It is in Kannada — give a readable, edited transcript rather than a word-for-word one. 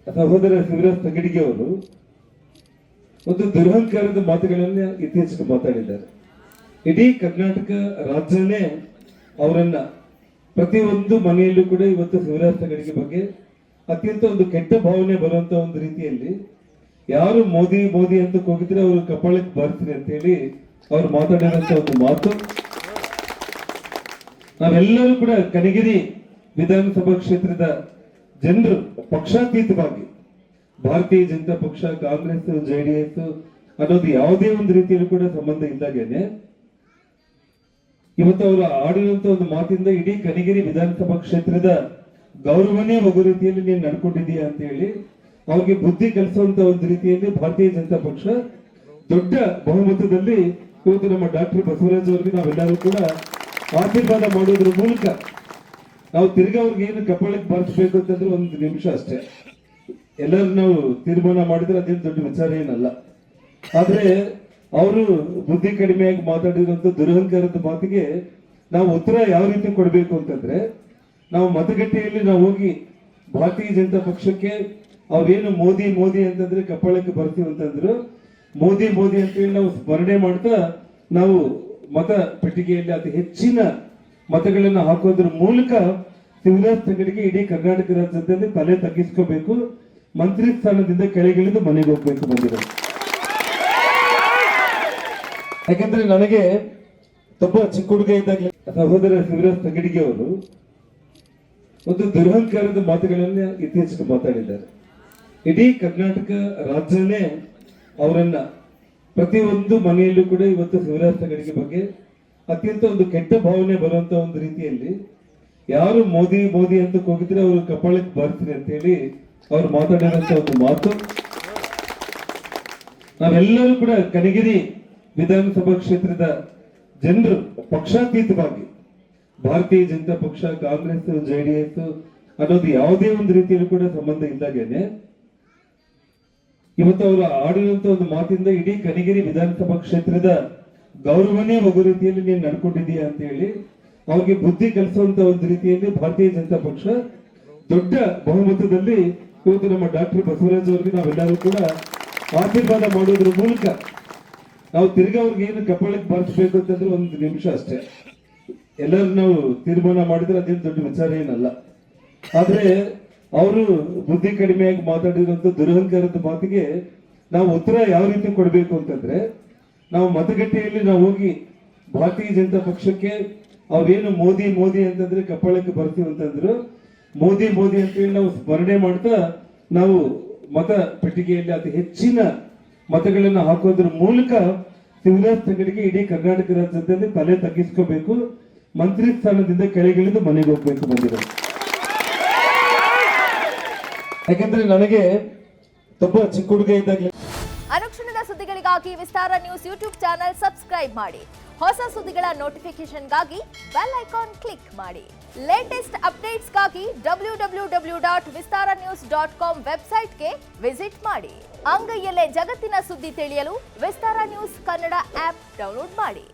ಸಹೋದರ ಶಿವರಾಜ್ ತಂಗಡಿಗೆ ಅವರು ಒಂದು ದುರಹಂಕಾರದ ಮಾತುಗಳನ್ನ ಇತ್ತೀಚೆಗೆ ಮಾತಾಡಿದ್ದಾರೆ. ಇಡೀ ಕರ್ನಾಟಕ ರಾಜ್ಯನೇ ಅವರನ್ನ ಪ್ರತಿಯೊಂದು ಮನೆಯಲ್ಲೂ ಕೂಡ ಇವತ್ತು ಶಿವರಾಜ್ ತಂಗಡಿಗೆ ಬಗ್ಗೆ ಅತ್ಯಂತ ಒಂದು ಕೆಟ್ಟ ಭಾವನೆ ಬರುವಂತ ಒಂದು ರೀತಿಯಲ್ಲಿ ಯಾರು ಮೋದಿ ಮೋದಿ ಅಂತ ಹೋಗಿದ್ರೆ ಅವರು ಕಪಾಳಕ್ಕೆ ಬರ್ತೀನಿ ಅಂತ ಹೇಳಿ ಅವ್ರು ಮಾತಾಡಿದಂತ ಒಂದು ಮಾತು. ನಾವೆಲ್ಲರೂ ಕೂಡ ಕನಗಿರಿ ವಿಧಾನಸಭಾ ಕ್ಷೇತ್ರದ ಜನರು ಪಕ್ಷಾತೀತವಾಗಿ ಭಾರತೀಯ ಜನತಾ ಪಕ್ಷ, ಕಾಂಗ್ರೆಸ್, ಜೆಡಿಎಸ್ ಅನ್ನೋದು ಯಾವುದೇ ಒಂದು ರೀತಿಯಲ್ಲೂ ಕೂಡ ಸಂಬಂಧ ಇದ್ದಾಗೇನೆ ಇವತ್ತು ಅವರು ಆಡಿರುವಂತ ಒಂದು ಮಾತಿಂದ ಇಡೀ ಕನಗಿರಿ ವಿಧಾನಸಭಾ ಕ್ಷೇತ್ರದ ಗೌರವನೇ ಹೋಗೋ ರೀತಿಯಲ್ಲಿ ನೀನು ನಡ್ಕೊಂಡಿದೀಯ ಅಂತ ಹೇಳಿ ಅವ್ರಿಗೆ ಬುದ್ಧಿ ಕಲಿಸುವಂತ ಒಂದು ರೀತಿಯಲ್ಲಿ ಭಾರತೀಯ ಜನತಾ ಪಕ್ಷ ದೊಡ್ಡ ಬಹುಮತದಲ್ಲಿ ಇವತ್ತು ನಮ್ಮ ಡಾಕ್ಟರ್ ಬಸವರಾಜ್ ಅವರಿಗೆ ನಾವೆಲ್ಲರೂ ಕೂಡ ಆಶೀರ್ವಾದ ಮಾಡೋದ್ರ ಮೂಲಕ ನಾವು ತಿರ್ಗಾ ಅವ್ರಿಗೆ ಏನು ಕಪಾಳಕ್ಕೆ ಬಾರಿಸಬೇಕು ಅಂತಂದ್ರೆ ಒಂದು ನಿಮಿಷ ಅಷ್ಟೇ. ಎಲ್ಲರೂ ನಾವು ತೀರ್ಮಾನ ಮಾಡಿದ್ರೆ ಅದೇನು ದೊಡ್ಡ ವಿಚಾರ ಏನಲ್ಲ. ಆದ್ರೆ ಅವರು ಬುದ್ಧಿ ಕಡಿಮೆಯಾಗಿ ಮಾತಾಡಿರುವಂತ ದುರಹಂಕಾರದ ಮಾತಿಗೆ ನಾವು ಉತ್ತರ ಯಾವ ರೀತಿ ಕೊಡಬೇಕು ಅಂತಂದ್ರೆ, ನಾವು ಮತಗಟ್ಟೆಯಲ್ಲಿ ನಾವು ಹೋಗಿ ಭಾರತೀಯ ಜನತಾ ಪಕ್ಷಕ್ಕೆ ಅವ್ರೇನು ಮೋದಿ ಮೋದಿ ಅಂತಂದ್ರೆ ಕಪಾಳಕ್ಕೆ ಬರ್ತೀವಿ ಅಂತಂದ್ರು, ಮೋದಿ ಮೋದಿ ಅಂತ ಹೇಳಿ ನಾವು ಸ್ಮರಣೆ ಮಾಡ್ತಾ ನಾವು ಮತ ಪೆಟ್ಟಿಗೆಯಲ್ಲಿ ಅತಿ ಹೆಚ್ಚಿನ ಮತಗಳನ್ನು ಹಾಕೋದ್ರ ಮೂಲಕ ಶಿವರಾಜ್ ತಂಗಡಿಗೆ ಇಡೀ ಕರ್ನಾಟಕ ರಾಜ್ಯದಲ್ಲಿ ತಲೆ ತಗ್ಗಿಸ್ಕೋಬೇಕು, ಮಂತ್ರಿ ಸ್ಥಾನದಿಂದ ಕೆಳಗಿಳಿದು ಮನೆಗೆ ಹೋಗ್ಬೇಕು ಬಂದಿರೋದು. ಯಾಕಂದ್ರೆ ನನಗೆ ತುಂಬಾ ಚಿಕ್ಕ ಹುಡುಗ ಇದ್ದಾಗಲೇ ಸಹೋದರ ಶಿವರಾಜ್ ತಂಗಡಿಗೆ ಅವರು ಒಂದು ದುರಹಂಕಾರದ ಮಾತುಗಳನ್ನ ಇತ್ತೀಚೆಗೆ ಮಾತಾಡಿದ್ದಾರೆ. ಇಡೀ ಕರ್ನಾಟಕ ರಾಜ್ಯನೇ ಅವರನ್ನ ಪ್ರತಿಯೊಂದು ಮನೆಯಲ್ಲೂ ಕೂಡ ಇವತ್ತು ಶಿವರಾಜ್ ತಂಗಡಿಗೆ ಬಗ್ಗೆ ಅತ್ಯಂತ ಒಂದು ಕೆಟ್ಟ ಭಾವನೆ ಬರುವಂತ ಒಂದು ರೀತಿಯಲ್ಲಿ ಯಾರು ಮೋದಿ ಮೋದಿ ಅಂತ ಹೋಗಿದ್ರೆ ಅವರು ಕಪಾಳಕ್ಕೆ ಬರ್ತೀನಿ ಅಂತ ಹೇಳಿ ಅವ್ರು ಮಾತಾಡಿದಂತ ಒಂದು ಮಾತು. ನಾವೆಲ್ಲರೂ ಕೂಡ ಕನಗಿರಿ ವಿಧಾನಸಭಾ ಕ್ಷೇತ್ರದ ಜನರು ಪಕ್ಷಾತೀತವಾಗಿ ಭಾರತೀಯ ಜನತಾ ಪಕ್ಷ, ಕಾಂಗ್ರೆಸ್, ಜೆಡಿಎಸ್ ಅನ್ನೋದು ಯಾವುದೇ ಒಂದು ರೀತಿಯಲ್ಲೂ ಕೂಡ ಸಂಬಂಧ ಇದ್ದಾಗೇನೆ ಇವತ್ತು ಅವರು ಆಡಿರುವಂತ ಒಂದು ಮಾತಿಂದ ಇಡೀ ಕನಗಿರಿ ವಿಧಾನಸಭಾ ಕ್ಷೇತ್ರದ ಗೌರವನೇ ಹೋಗೋ ರೀತಿಯಲ್ಲಿ ನೀನು ನಡ್ಕೊಂಡಿದೀಯ ಅಂತ ಹೇಳಿ ಅವ್ರಿಗೆ ಬುದ್ಧಿ ಕಲಿಸುವಂತ ಒಂದು ರೀತಿಯಲ್ಲಿ ಭಾರತೀಯ ಜನತಾ ಪಕ್ಷ ದೊಡ್ಡ ಬಹುಮತದಲ್ಲಿ ಇವತ್ತು ನಮ್ಮ ಡಾಕ್ಟರ್ ಬಸವರಾಜ್ ಅವರಿಗೆ ನಾವೆಲ್ಲರೂ ಕೂಡ ಆಶೀರ್ವಾದ ಮಾಡೋದ್ರ ಮೂಲಕ ನಾವು ತಿರ್ಗಾ ಅವ್ರಿಗೆ ಏನು ಕಪಾಳಕ್ಕೆ ಬಾರಿಸಬೇಕು ಅಂತಂದ್ರೆ ಒಂದು ನಿಮಿಷ ಅಷ್ಟೇ. ಎಲ್ಲರೂ ನಾವು ತೀರ್ಮಾನ ಮಾಡಿದ್ರೆ ಅದೇನು ದೊಡ್ಡ ವಿಚಾರ ಏನಲ್ಲ. ಆದ್ರೆ ಅವರು ಬುದ್ಧಿ ಕಡಿಮೆಯಾಗಿ ಮಾತಾಡಿರುವಂತ ದುರಹಂಕಾರದ ಮಾತಿಗೆ ನಾವು ಉತ್ತರ ಯಾವ ರೀತಿ ಕೊಡಬೇಕು ಅಂತಂದ್ರೆ, ನಾವು ಮತಗಟ್ಟೆಯಲ್ಲಿ ನಾವು ಹೋಗಿ ಭಾರತೀಯ ಜನತಾ ಪಕ್ಷಕ್ಕೆ ಅವ್ರೇನು ಮೋದಿ ಮೋದಿ ಅಂತಂದ್ರೆ ಕಪಾಳಕ್ಕೆ ಬರ್ತೀವಿ ಅಂತಂದ್ರು, ಮೋದಿ ಮೋದಿ ಅಂತ ಹೇಳಿ ನಾವು ಸ್ಮರಣೆ ಮಾಡ್ತಾ ನಾವು ಮತ ಪೆಟ್ಟಿಗೆಯಲ್ಲಿ ಅತಿ ಹೆಚ್ಚಿನ ಮತಗಳನ್ನು ಹಾಕೋದ್ರ ಮೂಲಕ ಶಿವರಾಜ್ ತಂಗಡಿಗೆ ಇಡೀ ಕರ್ನಾಟಕ ರಾಜ್ಯದಲ್ಲಿ ತಲೆ ತಗ್ಗಿಸ್ಕೋಬೇಕು, ಮಂತ್ರಿ ಸ್ಥಾನದಿಂದ ಕೆಳಗಿಳಿದು ಮನೆಗೆ ಹೋಗ್ಬೇಕು ಬಂದಿರೋದು. ಯಾಕಂದ್ರೆ ನನಗೆ ತುಂಬಾ ಚಿಕ್ಕ ಹುಡುಗ ಇದ್ದಾಗಲೇ ಅನುಕ್ಷಣದ ಸುದ್ದಿಗಳಿಗಾಗಿ ವಿಸ್ತಾರ ನ್ಯೂಸ್ ಯೂಟ್ಯೂಬ್ ಚಾನೆಲ್ ಸಬ್ಸ್ಕ್ರೈಬ್ ಮಾಡಿ. ಹೊಸ ಸುದ್ದಿಗಳ ನೋಟಿಫಿಕೇಶನ್ಗಾಗಿ ಬೆಲ್ ಐಕಾನ್ ಕ್ಲಿಕ್ ಮಾಡಿ. ಲೇಟೆಸ್ಟ್ ಅಪ್ಡೇಟ್ಸ್ಗಾಗಿ www.vistaranews.com ವೆಬ್ಸೈಟ್ಗೆ ವಿಸಿಟ್ ಮಾಡಿ. ಅಂಗೈಯಲ್ಲೇ ಜಗತ್ತಿನ ಸುದ್ದಿ ತಿಳಿಯಲು ವಿಸ್ತಾರ ನ್ಯೂಸ್ ಕನ್ನಡ ಆಪ್ ಡೌನ್ಲೋಡ್ ಮಾಡಿ.